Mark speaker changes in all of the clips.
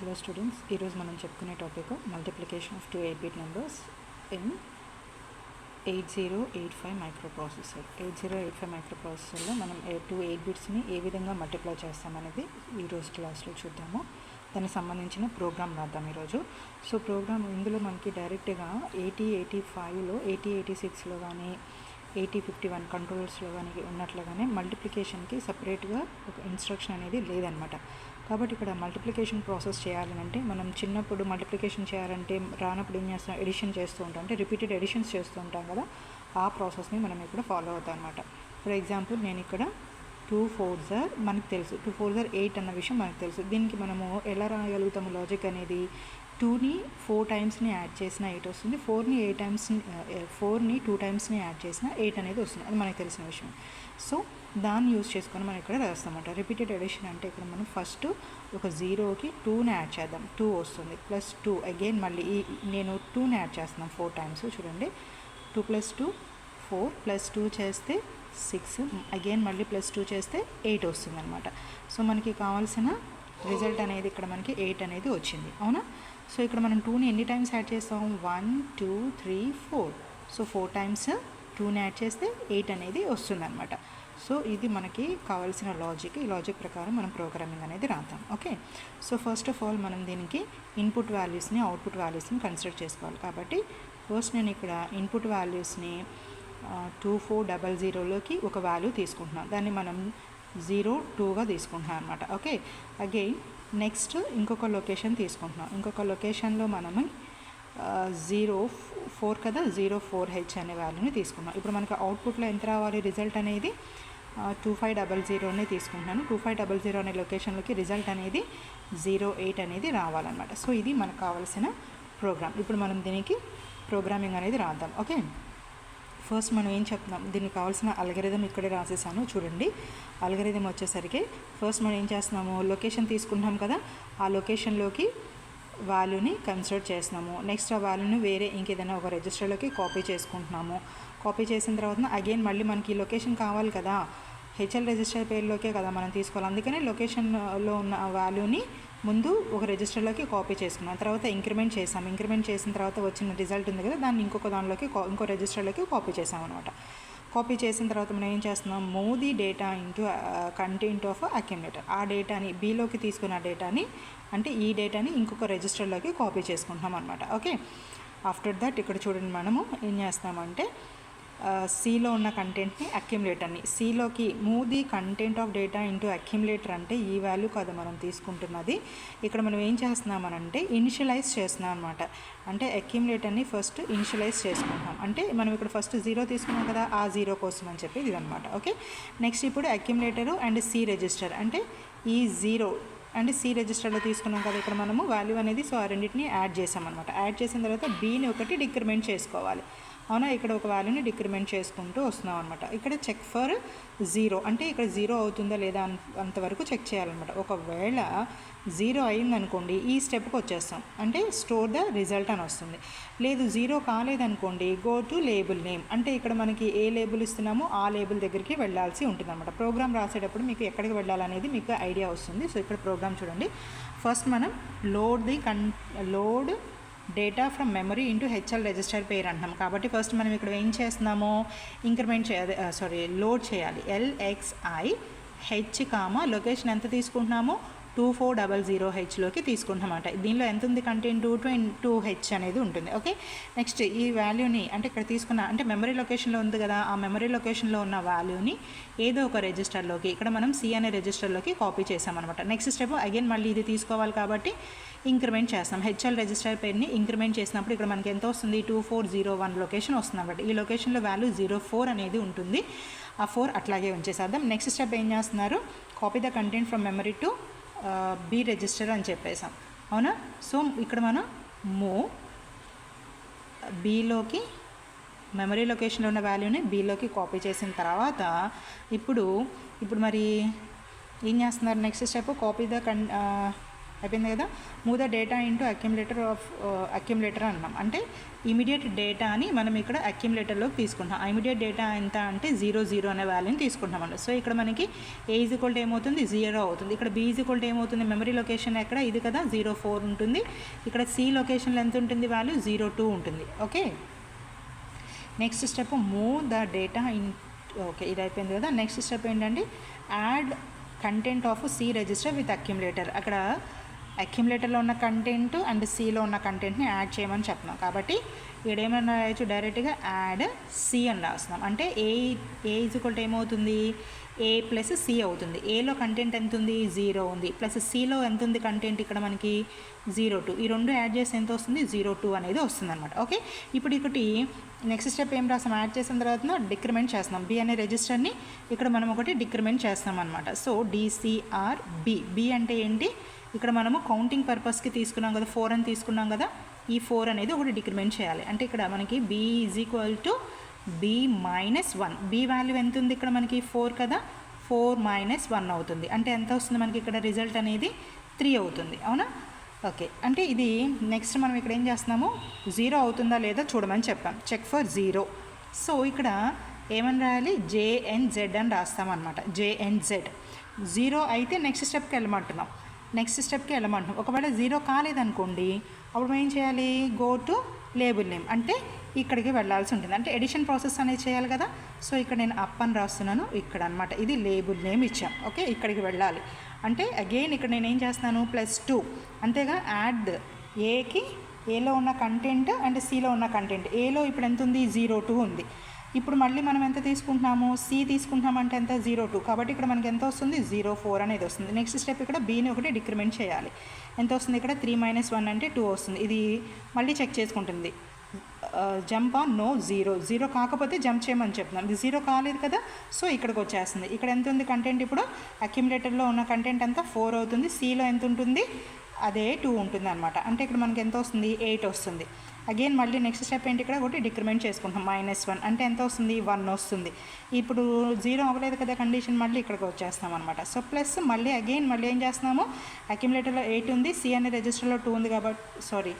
Speaker 1: Hello students, ఈరోజు మనం చెప్పుకునే topic multiplication of 2 8-bit numbers in 8085 microprocessor. 8085 మైక్రోప్రాసెసర్లో మనం 2 8-bitsని ఏ విధంగా మల్టిప్లై చేస్తామనేది ఈరోజు క్లాస్లో చూద్దాము. దానికి సంబంధించిన ప్రోగ్రామ్ రాద్దాం ఈరోజు. సో ప్రోగ్రామ్ ఇందులో మనకి డైరెక్ట్గా 8085లో 8086లో కానీ 8051 కంట్రోలర్స్లో కానీ ఉన్నట్లుగానే మల్టిప్లికేషన్కి సపరేట్గా ఒక ఇన్స్ట్రక్షన్ అనేది లేదనమాట. కాబట్టి ఇక్కడ మల్టిప్లికేషన్ ప్రాసెస్ చేయాలంటే మనం చిన్నప్పుడు మల్టిప్లికేషన్ చేయాలంటే రానప్పుడు ఏం చేస్తాం, ఎడిషన్ చేస్తూ ఉంటాం, అంటే రిపీటెడ్ ఎడిషన్స్ చేస్తూ ఉంటాం కదా, ఆ ప్రాసెస్ని మనం ఇక్కడ ఫాలో అవుతాం అనమాట. ఫర్ ఎగ్జాంపుల్ నేను ఇక్కడ 2 4s మనకు తెలుసు, 2 4s 8 అన్న విషయం మనకు తెలుసు. దీనికి మనము ఎలా రాయగలుగుతాము లాజిక్ అనేది, 2ని 4 టైమ్స్ని యాడ్ చేసిన 8 వస్తుంది, 4ని 2 టైమ్స్ని యాడ్ చేసిన 8 అనేది వస్తుంది. అది మనకు తెలిసిన విషయం. సో దాన్ని యూజ్ చేసుకొని మనం ఇక్కడ రాస్తామన్నమాట. రిపీటెడ్ ఎడిషన్ అంటే ఇక్కడ మనం ఫస్ట్ ఒక 0కి 2ని యాడ్ చేద్దాం, 2 వస్తుంది, +2 అగైన్ మళ్ళీ నేను 2ని యాడ్ చేస్తున్నాను 4 టైమ్స్. చూడండి, 2 + 2 4 +2 చేస్తే 6, అగైన్ మళ్ళీ +2 చేస్తే 8 వస్తుంది అనమాట. సో మనకి కావాల్సిన రిజల్ట్ అనేది ఇక్కడ మనకి 8 అనేది వచ్చింది, అవునా? సో ఇక్కడ మనం 2ని ఎన్ని టైమ్స్ యాడ్ చేస్తాం, 1 2 3 4. సో 4 టైమ్స్ 2ని యాడ్ చేస్తే 8 అనేది వస్తుంది అనమాట. సో ఇది మనకి కావాల్సిన లాజిక్. ఈ లాజిక్ ప్రకారం మనం ప్రోగ్రామింగ్ అనేది రాద్దాం. Okay, so first of all మనం దీనికి ఇన్పుట్ వాల్యూస్ని అవుట్పుట్ వాల్యూస్ని కన్సిడర్ చేసుకోవాలి. కాబట్టి ఫస్ట్ నేను ఇక్కడ ఇన్పుట్ వాల్యూస్ని 2400లోకి ఒక వాల్యూ తీసుకుంటున్నాను, దాన్ని మనం 02గా తీసుకుంటున్నాం అనమాట. ఓకే, అగైన్ నెక్స్ట్ ఇంకొక లొకేషన్ తీసుకుంటున్నాం, ఇంకొక లొకేషన్లో మనము 04 కదా, 04H అనే వాల్యూని తీసుకున్నాం. ఇప్పుడు మనకు అవుట్పుట్లో ఎంత రావాలి రిజల్ట్ అనేది, 2500ని తీసుకుంటున్నాను. 2500 అనే లొకేషన్లోకి రిజల్ట్ అనేది 08 అనేది రావాలన్నమాట. సో ఇది మనకు కావాల్సిన ప్రోగ్రామ్. ఇప్పుడు మనం దీనికి ప్రోగ్రామింగ్ అనేది రాద్దాం. ఓకే, ఫస్ట్ మనం ఏం చెప్తున్నాం, దీనికి కావాల్సిన అల్గరిథం ఇక్కడే రాసేసాను. చూడండి, అల్గరిథం వచ్చేసరికి ఫస్ట్ మనం ఏం చేస్తున్నాము, లొకేషన్ తీసుకుంటాం కదా, ఆ లొకేషన్లోకి వాల్యూని కన్సిడర్ చేస్తున్నాము. నెక్స్ట్ ఆ వాల్యూని వేరే ఇంకేదైనా ఒక రిజిస్టర్లోకి కాపీ చేసుకుంటున్నాము. కాపీ చేసిన తర్వాత అగైన్ మళ్ళీ మనకి లొకేషన్ కావాలి కదా, హెచ్ఎల్ రిజిస్టర్ పేరులోకే కదా మనం తీసుకోవాలి. అందుకనే లొకేషన్లో ఉన్న వాల్యూని ముందు ఒక రిజిస్టర్లోకి కాపీ చేసుకున్నాం, తర్వాత ఇంక్రిమెంట్ చేసాం. ఇంక్రిమెంట్ చేసిన తర్వాత వచ్చిన రిజల్ట్ ఉంది కదా, దాన్ని ఇంకొక దానిలోకి ఇంకో రిజిస్టర్లోకి కాపీ చేసాం అనమాట. కాపీ చేసిన తర్వాత మనం ఏం చేస్తున్నాం, move the data into content of accumulator. ఆ డేటాని బీలోకి తీసుకున్న డేటాని, అంటే ఈ డేటాని ఇంకొక రిజిస్టర్లోకి కాపీ చేసుకుంటున్నాం అనమాట. ఓకే, ఆఫ్టర్ దట్ ఇక్కడ చూడండి మనము ఏం చేస్తామంటే సిలో ఉన్న కంటెంట్ని అక్యుములేటర్ని సిలోకి move the content of data into accumulator అంటే ఈ వాల్యూ కాదు మనం తీసుకుంటున్నది. ఇక్కడ మనం ఏం చేస్తున్నామనంటే ఇనిషియలైజ్ చేస్తున్నాం అనమాట. అంటే అక్యుములేటర్ని ఫస్ట్ ఇనిషియలైజ్ చేసుకుంటాం, అంటే మనం ఇక్కడ ఫస్ట్ 0 తీసుకున్నాం కదా, ఆ 0 కోసం అని చెప్పి ఇదనమాట. ఓకే, నెక్స్ట్ ఇప్పుడు అక్యుములేటరు అండ్ సి రిజిస్టర్, అంటే ఈ 0 అండ్ సి రిజిస్టర్లో తీసుకున్నాం కదా ఇక్కడ మనము వాల్యూ అనేది. సో ఆ రెండింటిని యాడ్ చేసామన్నమాట. యాడ్ చేసిన తర్వాత బీని ఒకటి డిక్రిమెంట్ చేసుకోవాలి, అవునా? ఇక్కడ ఒక వాల్యూని డిక్రిమెంట్ చేసుకుంటూ వస్తున్నాం అనమాట. ఇక్కడ చెక్ ఫర్ 0, అంటే ఇక్కడ 0 అవుతుందా లేదా అంతవరకు చెక్ చేయాలన్నమాట. ఒకవేళ 0 అయిందనుకోండి ఈ స్టెప్కి వచ్చేస్తాం, అంటే స్టోర్ ద రిజల్ట్ అని వస్తుంది. లేదు 0 కాలేదనుకోండి గో టు లేబుల్ నేమ్, అంటే ఇక్కడ మనకి ఏ లేబుల్ ఇస్తున్నామో ఆ లేబుల్ దగ్గరికి వెళ్ళాల్సి ఉంటుంది అనమాట. ప్రోగ్రామ్ రాసేటప్పుడు మీకు ఎక్కడికి వెళ్ళాలనేది మీకు ఐడియా వస్తుంది. సో ఇక్కడ ప్రోగ్రామ్ చూడండి, ఫస్ట్ మనం load data from memory into HL register పేరు అంటున్నాం. కాబట్టి ఫస్ట్ మనం ఇక్కడ ఏం చేస్తున్నామో ఇంక్రిమెంట్ లోడ్ చేయాలి. LXI H లొకేషన్ ఎంత తీసుకుంటున్నామో 2400Hలోకి తీసుకుంటున్నామాట. దీనిలో ఎంత ఉంది కంటెంట్, 22H అనేది ఉంటుంది. ఓకే, నెక్స్ట్ ఈ వాల్యూని అంటే ఇక్కడ తీసుకున్న అంటే మెమరీ లొకేషన్లో ఉంది కదా, ఆ మెమరీ లొకేషన్లో ఉన్న వాల్యూని ఏదో ఒక రిజిస్టర్లోకి ఇక్కడ మనం C అనే రిజిస్టర్లోకి కాపీ చేసామన్నమాట. నెక్స్ట్ స్టెప్ అగైన్ మళ్ళీ ఇది తీసుకోవాలి కాబట్టి ఇంక్రిమెంట్ చేస్తాం. హెచ్ఎల్ రిజిస్టర్ పేరుని ఇంక్రిమెంట్ చేసినప్పుడు ఇక్కడ మనకి ఎంత వస్తుంది, 2401 లొకేషన్ వస్తుంది అన్నమాట. ఈ లొకేషన్లో వాల్యూ 04 అనేది ఉంటుంది. ఆ 4 అట్లాగే ఉంచేసేద్దాం. నెక్స్ట్ స్టెప్ ఏం చేస్తున్నారు, copy the content from memory to be register అని చెప్పేసాం, అవునా? సో ఇక్కడ మనం మూవ్ బీలోకి మెమరీ లొకేషన్లో ఉన్న వాల్యూని బీలోకి కాపీ చేసిన తర్వాత ఇప్పుడు మరి ఏం చేస్తున్నారు, నెక్స్ట్ స్టెప్ కాపీ ద అయిపోయింది కదా. Move the data into accumulator అన్నాం. అంటే ఇమీడియట్ డేటా అని మనం ఇక్కడ అక్యుములేటర్లోకి తీసుకుంటాం. ఇమీడియట్ డేటా ఎంత అంటే 0 అనే వాల్యూని తీసుకుంటాం అన్నమాట. సో ఇక్కడ మనకి A = ఏమవుతుంది 0 అవుతుంది. ఇక్కడ B = ఏమవుతుంది, మెమరీ లొకేషన్ ఎక్కడ ఇది కదా 04 ఉంటుంది. ఇక్కడ C లొకేషన్లో ఎంత ఉంటుంది వాల్యూ 02 ఉంటుంది. Okay, next step move the data in. Okay, ఇది అయిపోయింది కదా. నెక్స్ట్ స్టెప్ ఏంటంటే add content of C register with accumulator. అక్కడ అక్యుములేటర్లో ఉన్న కంటెంట్ అండ్ Cలో ఉన్న కంటెంట్ని యాడ్ చేయమని చెప్తున్నాం. కాబట్టి ఇక్కడ ఏమైనా రాయొచ్చు, డైరెక్ట్గా యాడ్ C అని రాస్తున్నాం. అంటే A = ఏమవుతుంది A + C అవుతుంది. Aలో కంటెంట్ ఎంత ఉంది 0 ఉంది, ప్లస్ Cలో ఎంత ఉంది కంటెంట్ ఇక్కడ మనకి 02. ఈ రెండు యాడ్ చేసి ఎంత వస్తుంది 02 అనేది వస్తుంది అనమాట. ఓకే, ఇప్పుడు ఒకటి నెక్స్ట్ స్టెప్ ఏం రాస్తాం, యాడ్ చేసిన తర్వాత డిక్రిమెంట్ చేస్తున్నాం. B అనే రిజిస్టర్ని ఇక్కడ మనం ఒకటి డిక్రిమెంట్ చేస్తాం అనమాట. So DCRB. B అంటే ఏంటి, ఇక్కడ మనము కౌంటింగ్ పర్పస్కి తీసుకున్నాం కదా, 4 అని తీసుకున్నాం కదా, ఈ 4 అనేది ఒకటి డిక్రిమెంట్ చేయాలి. అంటే ఇక్కడ మనకి B = B - 1. B వాల్యూ ఎంత ఉంది ఇక్కడ మనకి 4 కదా, 4 - 1 అవుతుంది. అంటే ఎంత వస్తుంది మనకి ఇక్కడ రిజల్ట్ అనేది 3 అవుతుంది. అవునా, ఓకే. అంటే ఇది నెక్స్ట్ మనం ఇక్కడ ఏం చేస్తున్నాము, 0 అవుతుందా లేదా చూడమని చెప్పాం. Check for 0. సో ఇక్కడ ఏమని రాయాలి, JNZ అని రాస్తామన్నమాట. JNZ 0 అయితే నెక్స్ట్ స్టెప్కి వెళ్ళమంటున్నాం. ఒకవేళ 0 కాలేదనుకోండి, అప్పుడు ఏం చేయాలి, గో టు లేబుల్ నేమ్. అంటే ఇక్కడికి వెళ్ళాల్సి ఉంటుంది. అంటే ఎడిషన్ ప్రాసెస్ అనేది చేయాలి కదా. సో ఇక్కడ నేను అప్ అని రాస్తున్నాను ఇక్కడ అనమాట. ఇది లేబుల్ నేమ్ ఇచ్చాం. ఓకే, ఇక్కడికి వెళ్ళాలి. అంటే అగైన్ ఇక్కడ నేను ఏం చేస్తున్నాను +2. అంతేగా, యాడ్ ఏలో ఉన్న కంటెంట్ అండ్ Cలో ఉన్న కంటెంట్. Aలో ఇప్పుడు ఎంత ఉంది 02 ఉంది. ఇప్పుడు మళ్ళీ మనం ఎంత తీసుకుంటున్నాము, C తీసుకుంటున్నామంటే ఎంత 02. కాబట్టి ఇక్కడ మనకి ఎంత వస్తుంది 04 అనేది వస్తుంది. నెక్స్ట్ స్టెప్ ఇక్కడ Bని ఒకటి డిక్రిమెంట్ చేయాలి. ఎంత వస్తుంది ఇక్కడ 3 - 1 అంటే 2 వస్తుంది. ఇది మళ్ళీ చెక్ చేసుకుంటుంది. జంప్ ఆన్ నో 0 కాకపోతే జంప్ చేయమని చెప్తున్నాం. ఇది 0 కాలేదు కదా, సో ఇక్కడికి వచ్చేస్తుంది. ఇక్కడ ఎంత ఉంది కంటెంట్, ఇప్పుడు అక్యుములేటర్లో ఉన్న కంటెంట్ అంతా 4 అవుతుంది. Cలో ఎంత ఉంటుంది, అదే 2 ఉంటుంది అనమాట. అంటే ఇక్కడ మనకి ఎంత వస్తుంది 8 వస్తుంది. అగైన్ మళ్ళీ నెక్స్ట్ స్టెప్ ఏంటి, ఇక్కడ ఒకటి డిక్రిమెంట్ చేసుకుంటాం. -1 అంటే ఎంత వస్తుంది 1 వస్తుంది. ఇప్పుడు 0 అవ్వలేదు కదా కండిషన్, మళ్ళీ ఇక్కడికి వచ్చేస్తాం అనమాట. సో ప్లస్ మళ్ళీ మళ్ళీ ఏం చేస్తున్నాము, అక్యుములేటర్లో 8 ఉంది, C అనే రిజిస్టర్లో 2 ఉంది కాబట్టి 4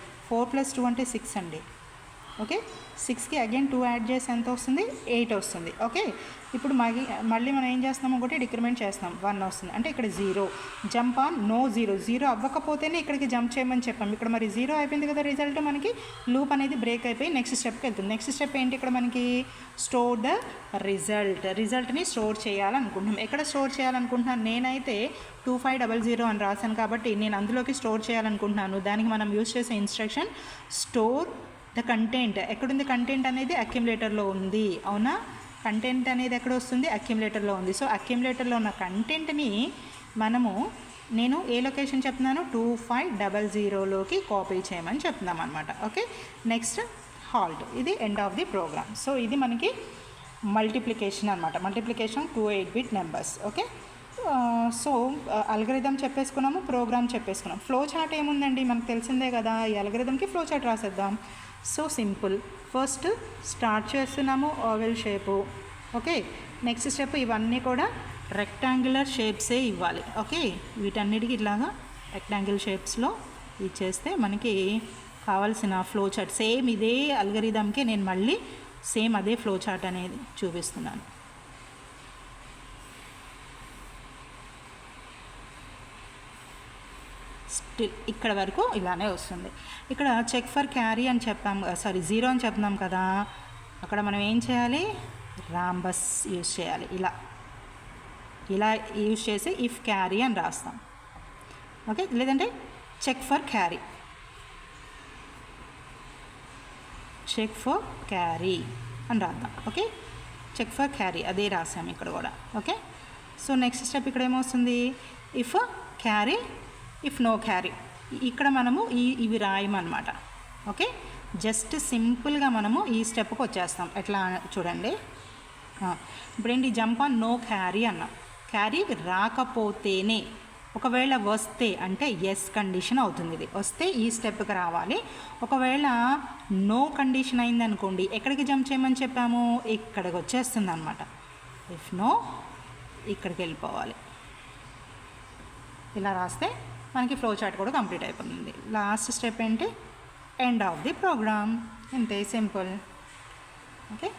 Speaker 1: + 2 అంటే 6 అండి. ఓకే, 6కి అగైన్ 2 యాడ్ చేసి ఎంత వస్తుంది 8 వస్తుంది. ఓకే, ఇప్పుడు మళ్ళీ మనం ఏం చేస్తున్నాము, ఒకటి డిక్రిమెంట్ చేస్తున్నాం, 1 వస్తుంది. అంటే ఇక్కడ 0. జంప్ ఆన్ నో 0 అవ్వకపోతేనే ఇక్కడికి జంప్ చేయమని చెప్పాం. ఇక్కడ మరి 0 అయిపోయింది కదా రిజల్ట్, మనకి లూప్ అనేది బ్రేక్ అయిపోయి నెక్స్ట్ స్టెప్కి వెళ్తుంది. నెక్స్ట్ స్టెప్ ఏంటి, ఇక్కడ మనకి స్టోర్ ద రిజల్ట్ని స్టోర్ చేయాలనుకుంటున్నాం. ఎక్కడ స్టోర్ చేయాలనుకుంటున్నాను, నేనైతే 2500 అని రాశాను కాబట్టి నేను అందులోకి స్టోర్ చేయాలనుకుంటున్నాను. దానికి మనం యూజ్ చేసే ఇన్స్ట్రక్షన్ స్టోర్ ద కంటెంట్. ఎక్కడుంది కంటెంట్ అనేది, అక్యుములేటర్లో ఉంది. అవునా, కంటెంట్ అనేది ఎక్కడ వస్తుంది, అక్యుములేటర్లో ఉంది. సో అక్యుములేటర్లో ఉన్న కంటెంట్ని నేను ఏ లొకేషన్ చెప్తున్నాను, 2500లోకి కాపీ చేయమని చెప్తున్నాం అనమాట. Okay, next halt. ఇది end of the program. So ఇది మనకి మల్టిప్లికేషన్ అనమాట. Multiplication 2 8-bit numbers. Okay, so algorithm చెప్పేసుకున్నాము, ప్రోగ్రామ్ చెప్పేసుకున్నాం. ఫ్లో చార్ట్ ఏముందండి, మనకు తెలిసిందే కదా. ఈ అల్గరిథంకి ఫ్లో చార్ట్ రాసేద్దాం. So simple. ఫస్ట్ స్టార్ట్ చేస్తున్నాము oval shape. Okay, next step ఇవన్నీ కూడా రెక్టాంగులర్ షేప్సే ఇవ్వాలి. ఓకే, వీటన్నిటికీ ఇట్లాగా రెక్టాంగిల్ షేప్స్లో ఇచ్చేస్తే మనకి కావాల్సిన ఫ్లో చార్ట్ సేమ్ ఇదే అల్గరిథంకి నేను మళ్ళీ సేమ్ అదే ఫ్లో చార్ట్ అనేది చూపిస్తున్నాను. స్టిల్ ఇక్కడ వరకు ఇలానే వస్తుంది. ఇక్కడ చెక్ ఫర్ క్యారీ అని చెప్పాం, 0 అని చెప్తున్నాం కదా. అక్కడ మనం ఏం చేయాలి, రాంబస్ యూజ్ చేయాలి. ఇలా యూజ్ చేసి ఇఫ్ క్యారీ అని రాస్తాం. ఓకే, లేదంటే చెక్ ఫర్ క్యారీ అని రాద్దాం. ఓకే, చెక్ ఫర్ క్యారీ అదే రాసాము ఇక్కడ కూడా. ఓకే, సో నెక్స్ట్ స్టెప్ ఇక్కడ ఏమొస్తుంది, if carry if no carry. ఇక్కడ మనము ఇవి రాయమన్నమాట. ఓకే, జస్ట్ సింపుల్గా మనము ఈ స్టెప్కి వచ్చేస్తాం. ఎట్లా చూడండి, ఇప్పుడేంటి జంప్ ఆన్ నో క్యారీ అన్నాం. క్యారీ రాకపోతేనే, ఒకవేళ వస్తే అంటే ఎస్ కండిషన్ అవుతుంది. ఇది వస్తే ఈ స్టెప్కి రావాలి. ఒకవేళ నో కండిషన్ అయిందనుకోండి, ఎక్కడికి జంప్ చేయమని చెప్పాము, ఇక్కడికి వచ్చేస్తుంది అనమాట. ఇఫ్ నో ఇక్కడికి వెళ్ళిపోవాలి. ఇలా రాస్తే మనకి ఫ్లో చార్ట్ కూడా కంప్లీట్ అయిపోతుంది. లాస్ట్ స్టెప్ ఏంటి, ఎండ్ ఆఫ్ ది ప్రోగ్రామ్. ఇంతే, సింపుల్. ఓకే.